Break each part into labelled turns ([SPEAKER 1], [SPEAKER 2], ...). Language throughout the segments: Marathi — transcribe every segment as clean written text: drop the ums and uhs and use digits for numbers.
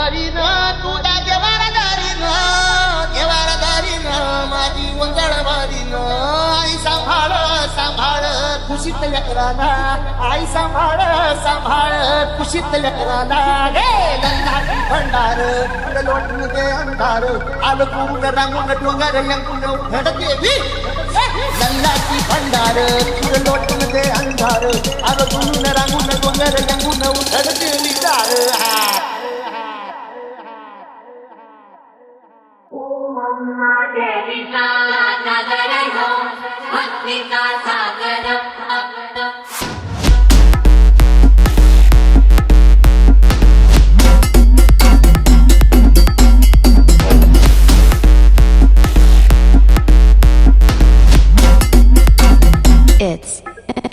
[SPEAKER 1] दारीन तुझ्या देवारा दारीन माझी वंगळ मारीन आई सांभाळ सांभाळ खुशीत लेकराला आई सांभाळ सांभाळ खुशीत लेकराला गे लंगाची भंडार लोटून दे अंधार आलो करून रांगून डोंगर यंगून उघड देवी लंगाची भंडार लोटून दे अंधार आलो करून रांगून डोंगर यंगून उघड देवी दार
[SPEAKER 2] It's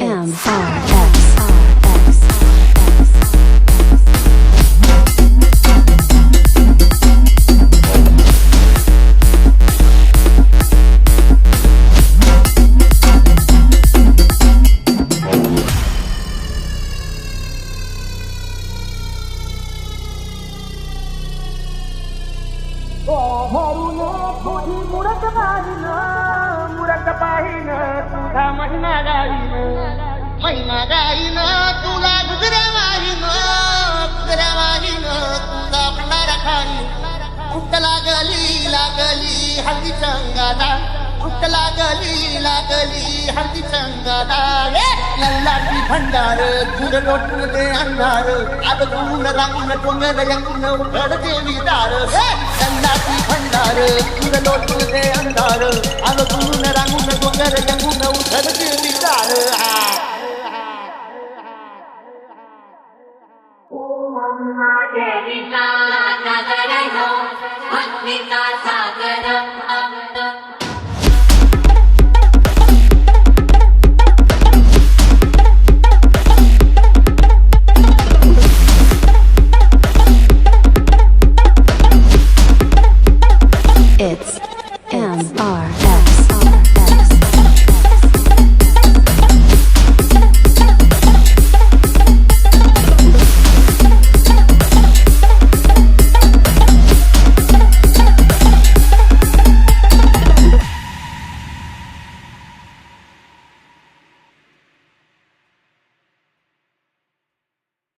[SPEAKER 2] MRX.
[SPEAKER 1] महिना गाईन तुला गुजऱ्या वाहीन तुझा भंडारा खाईन कुठ लागली हळदी चंगाला कुठ लागली हळदी चंगाला लल्लाची भंडार तुझ लोटून दे अंधार आग गुण रांगून डोंगर यंगून उघड देवी दार लल्लाची भंडार तुझ लोटून दे अंधार आग गुण रांगून डोंगर यंगून उघड देवी दार
[SPEAKER 3] Devi